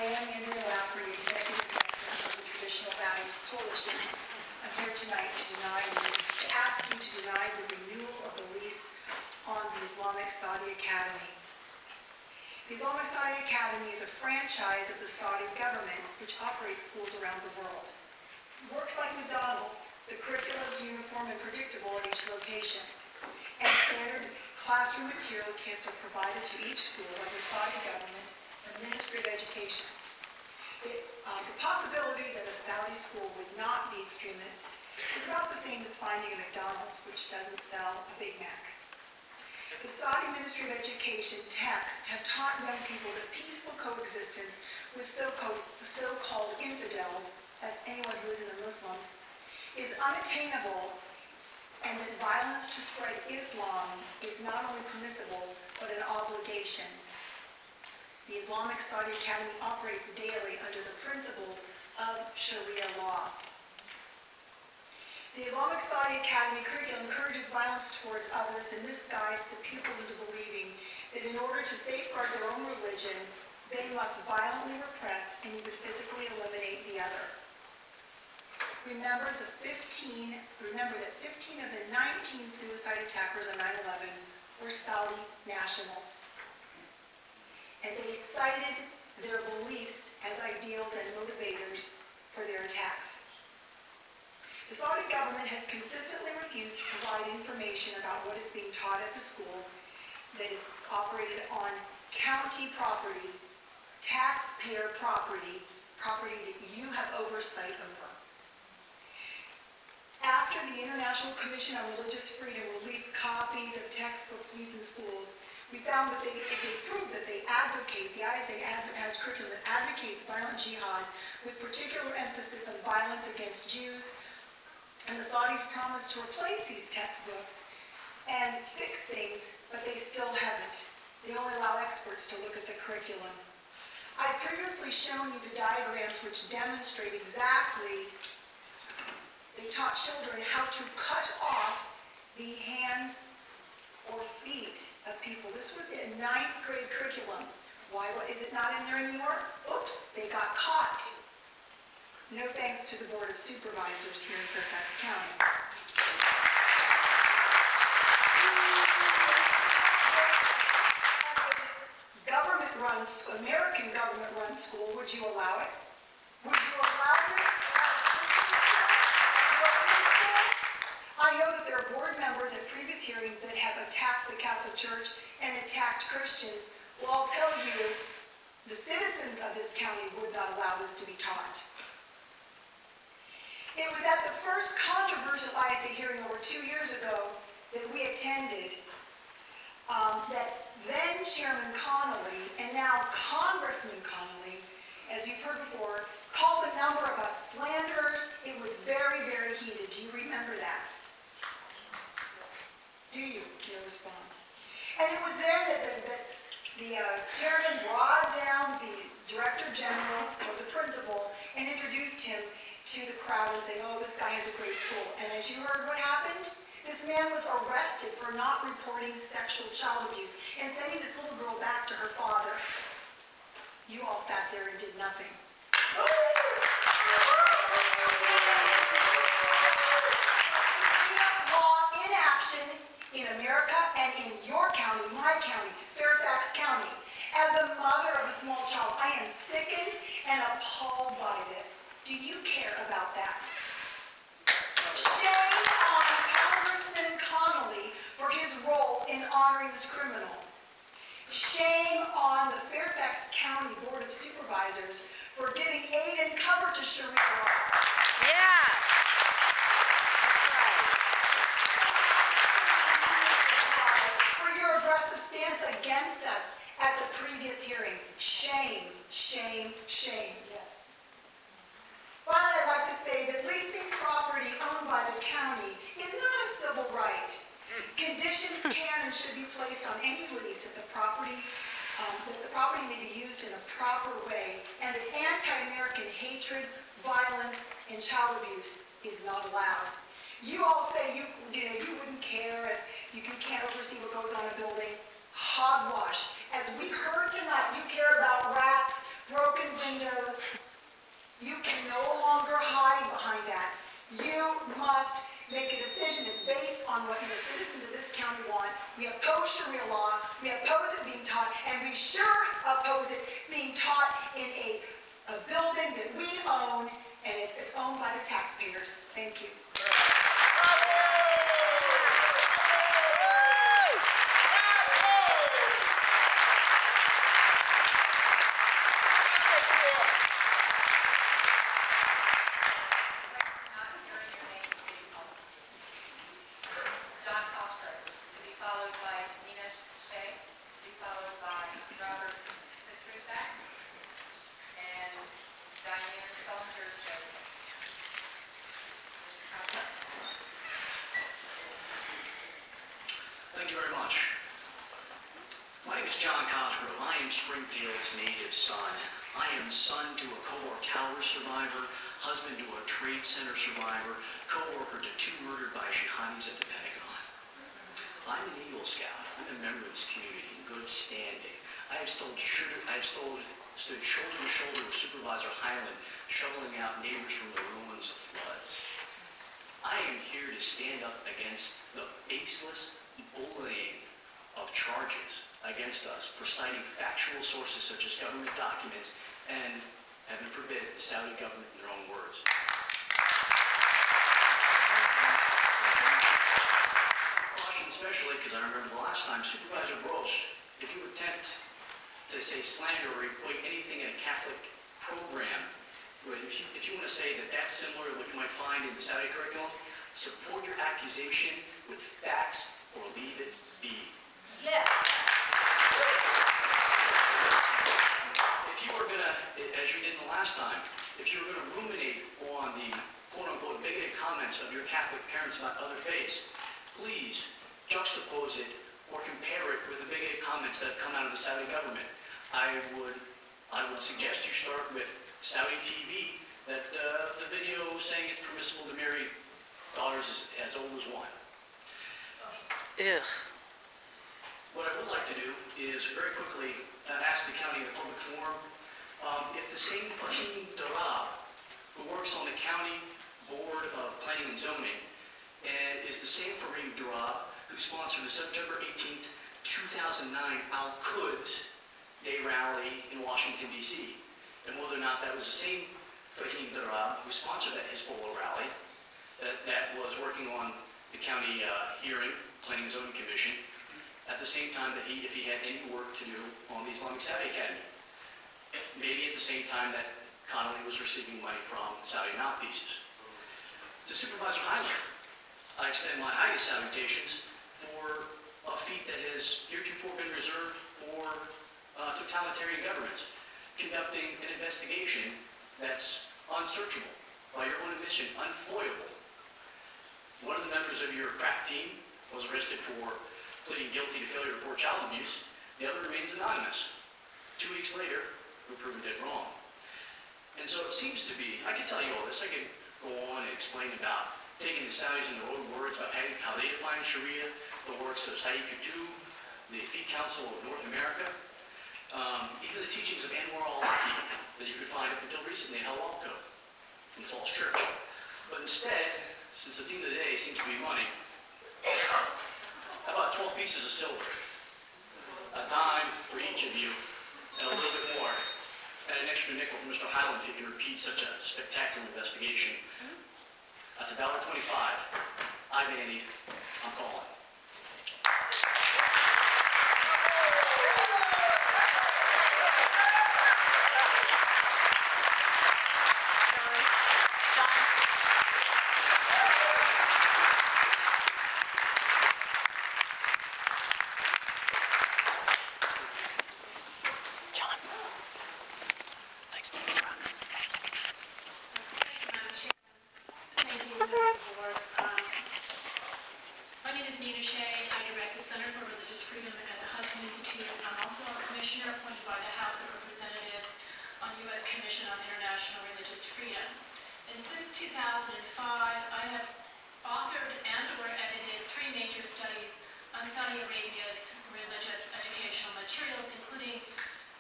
am Andra Lafferty, Executive Director of the Traditional Values Coalition. I'm here tonight to ask you to deny the renewal of the lease on the Islamic Saudi Academy. The Islamic Saudi Academy is a franchise of the Saudi government, which operates schools around the world. It works like McDonald's. The curriculum is uniform and predictable at each location, and standard classroom material kits are provided to each school by the Saudi government and Ministry of Education. The possibility that a Saudi school would not be extremist is about the same as finding a McDonald's which doesn't sell a Big Mac. The Saudi Ministry of Education texts have taught young people that peaceful coexistence with so-called infidels, as anyone who isn't a Muslim, is unattainable, and that violence to spread Islam is not only permissible, but an obligation. The Islamic Saudi Academy operates daily under the principles of Sharia law. The Islamic Saudi Academy curriculum encourages violence towards others and misguides the pupils into believing that in order to safeguard their own religion, they must violently repress and even physically eliminate the other. Remember that 15 of the 19 suicide attackers on 9/11 were Saudi nationals. And they cited their beliefs as ideals and motivators for their attacks. The Saudi government has consistently refused to provide information about what is being taught at the school that is operated on county property, taxpayer property that you have oversight over. After the International Commission on Religious Freedom released copies of textbooks used in schools, we found that they proved that they advocate, the ISA has curriculum that advocates violent jihad with particular emphasis on violence against Jews, and the Saudis promised to replace these textbooks and fix things, but they still haven't. They only allow experts to look at the curriculum. I've previously shown you the diagrams which demonstrate exactly. They taught children how to cut off the hands or feet of people. This was in 9th grade curriculum. Why is it not in there anymore? Oops, they got caught. No thanks to the Board of Supervisors here in Fairfax County. American government-run school, would you allow it? Would you allow this? I know that there are board members at previous hearings that have attacked the Catholic Church and attacked Christians. Well, I'll tell you, the citizens of this county would not allow this to be taught. It was at the first controversial ISA hearing over 2 years ago that we attended that then Chairman Connolly and now Congressman Connolly, as you've heard before, called a number of us slanderers. It was very, very heated. Do you remember that? Do you? No response. And it was then that the chairman brought down the director general or the principal and introduced him to the crowd and saying, oh, this guy has a great school. And as you heard what happened, this man was arrested for not reporting sexual child abuse and sending this little girl back to her father. You all sat there and did nothing. Law in action in America and in your county, my county, Fairfax County. As a mother of a small child, I am sickened and appalled by this. Do you care about that? Shame on Congressman Connolly for his role in honoring this criminal. Shame on the Fairfax County Board of Supervisors for giving aid and cover to Sharia law. Yeah, that's right. For your aggressive stance against us at the previous hearing. Shame, shame, shame. Yes. Finally, I'd like to say that leasing property owned by the county is not a civil right. Conditions can and should be placed on any lease that the property may be used in a proper way, and that anti-American hatred, violence, and child abuse is not allowed. You all say you wouldn't care if you can't oversee what goes on in a building. Hogwash. As we heard tonight, you care about rats, broken windows. You can no longer hide behind that. You must make a decision that's based on what the citizens of this county want. We oppose Sharia law, we oppose it being taught, and we sure oppose it being taught in a building that we own, and it's owned by the taxpayers. Thank you. John Cosgrove, to be followed by Nina Shea, to be followed by Robert Petrusak, and Diane Salter Joseph. Mr. Cosgrove. Thank you very much. My name is John Cosgrove. I am Springfield's native son. I am son to a Cohort Tower survivor, husband to a Trade Center survivor, co-worker to 2 murdered by jihadis at the Pentagon. I'm an Eagle Scout. I'm a member of this community in good standing. I have stood shoulder to shoulder with Supervisor Highland, shoveling out neighbors from the ruins of floods. I am here to stand up against the baseless bullying of charges against us for citing factual sources such as government documents and, heaven forbid, the Saudi government in their own words. Especially because I remember the last time Supervisor Brosh, if you attempt to say slander or equate anything in a Catholic program, if you want to say that that's similar to what you might find in the Saudi curriculum, support your accusation with facts or leave it be. Yeah. If you were going to, as you did the last time, if you were going to ruminate on the quote-unquote bigoted comments of your Catholic parents about other faiths, please juxtapose it or compare it with the bigoted comments that have come out of the Saudi government. I would suggest you start with Saudi TV, that the video saying it's permissible to marry daughters as old as 1. Ugh. What I would like to do is very quickly ask the county in a public forum if the same Fahim Darab who works on the county board of planning and zoning is the same Fahim Darab who sponsored the September 18th, 2009 Al-Quds Day rally in Washington, D.C. And whether or not that was the same Fahim Darab who sponsored that Hezbollah rally that was working on the county hearing, Planning and Zoning Commission, at the same time that if he had any work to do on the Islamic Saudi Academy. Maybe at the same time that Connolly was receiving money from Saudi mouthpieces. To Supervisor Highland, I extend my highest salutations for a feat that has heretofore been reserved for totalitarian governments, conducting an investigation that's unsearchable, by your own admission, unfoilable. One of the members of your crack team was arrested for pleading guilty to failure to report child abuse. The other remains anonymous. 2 weeks later, we're proven dead wrong. And so it seems to be, I could tell you all this, I could go on and explain about taking the Saudis in their own words about how they define Sharia, the works of Sayyid Qutb, the Fiqh Council of North America, even the teachings of Anwar al-Awlaki that you could find up until recently in Halal Code in Falls Church. But instead, since the theme of the day seems to be money, how about 12 pieces of silver, a dime for each of you, and a little bit more, and an extra nickel for Mr. Highland if you can repeat such a spectacular investigation. That's $1.25. I Vandy, I'm calling.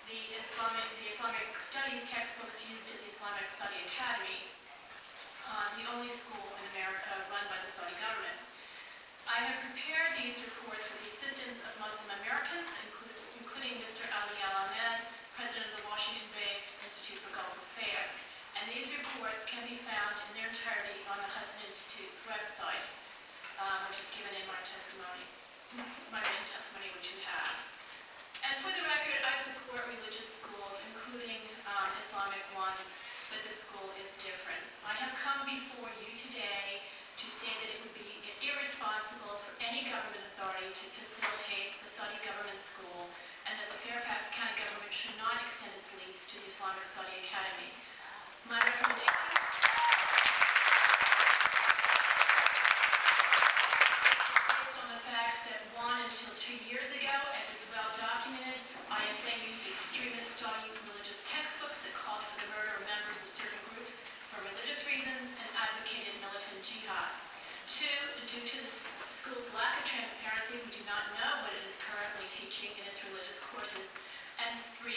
the Islamic Studies textbooks used at the Islamic Saudi Academy, the only school in America run by the Saudi government. I have prepared these reports with the assistance of Muslim Americans, including Mr. Ali Al-Ahmed, president of the Washington-based Institute for Gulf Affairs. And these reports can be found in their entirety on the Hudson Institute's website, which is given in my testimony, my written testimony, which you have. And for the record, I support religious schools, including Islamic ones, but this school is different. I have come before you today to say that it would be irresponsible for any government authority to facilitate the Saudi government school, and that the Fairfax County government should not extend its lease to the Islamic Saudi Academy. My recommendation based on the facts that one, until 2 years ago, and it's well documented, ISA used extremist Saudi religious textbooks that called for the murder of members of certain groups for religious reasons and advocated militant jihad. 2, due to the school's lack of transparency, we do not know what it is currently teaching in its religious courses. And 3,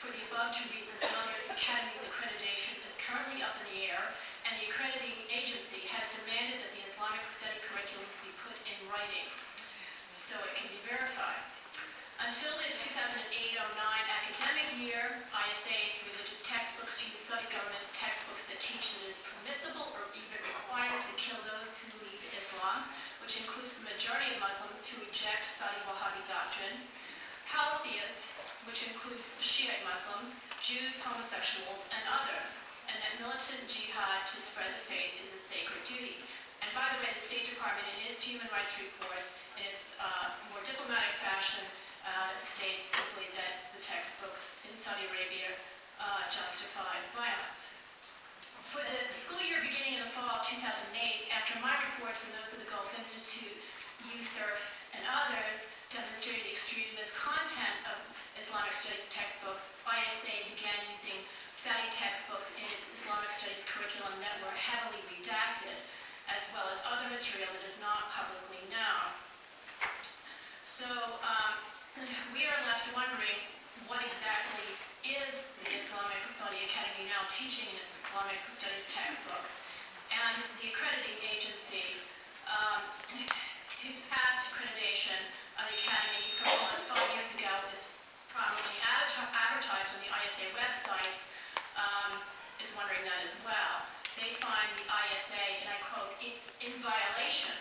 for the above 2 reasons and others, the Academy's accreditation is currently up in the air, and the accrediting agency has demanded that the Islamic study curriculums be put in writing so it can be verified. Until the 2008-09 academic year, ISA's religious textbooks use Saudi government textbooks that teach that it is permissible or even required to kill those who leave Islam, which includes the majority of Muslims who reject Saudi Wahhabi doctrine, polytheists, which includes Shiite Muslims, Jews, homosexuals, and others, and that militant jihad to spread the faith is a sacred duty. And by the way, the State Department, in its human rights reports, in its more diplomatic fashion, states simply that the textbooks in Saudi Arabia justify violence. For the school year beginning in the fall of 2008, after my reports and those of the Gulf Institute, USERF, and others demonstrated the extreme miscontent of Islamic Studies textbooks, ISA began using Saudi textbooks in its Islamic Studies curriculum that were heavily redacted, as well as other material that is not publicly known. So we are left wondering what exactly is the Islamic Saudi Academy now teaching in its Islamic Studies textbooks. And the accrediting agency, whose past accreditation of the Academy from almost 5 years ago is prominently advertised on the ISA websites, is wondering that as well. They find the ISA, and I quote, in violation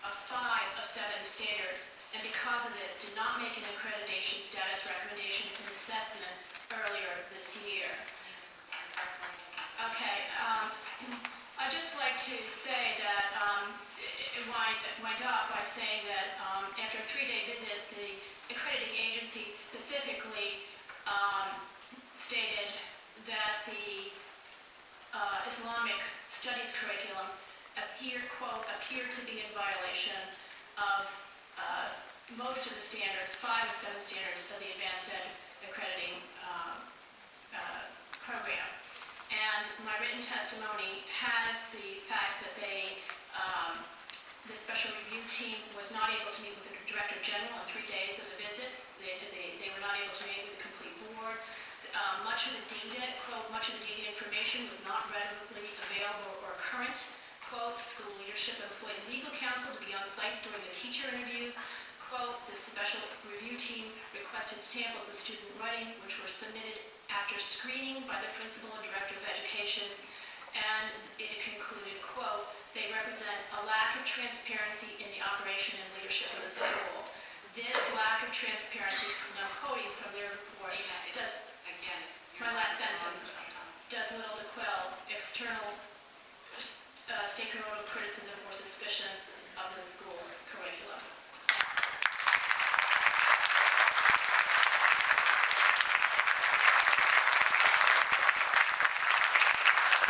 of 5 of 7 standards, and because of this, did not make an accreditation status recommendation and assessment earlier this year. Okay, I'd just like to say that, wind up by saying that after a 3-day visit, the accrediting agency specifically stated that the Islamic Studies curriculum appeared to be in violation of most of the standards, 5 of 7 standards of the Advanced Ed accrediting program. And my written testimony has the facts that the special review team was not able to meet with the Director General on 3 days of the visit. They were not able to meet with the complete board. Much of the data, quote, much of the data information was not readily available or current. Quote, school leadership employed legal counsel to be on site during the teacher interviews. Quote, the special review team requested samples of student writing, which were submitted after screening by the principal and director of education. And it concluded, quote, they represent a lack of transparency in the operation and leadership of the school. This lack of transparency, and I'm quoting from their report, does, again, my last sentence, does little to quell external stakeholder criticism or suspicion of the school's curriculum.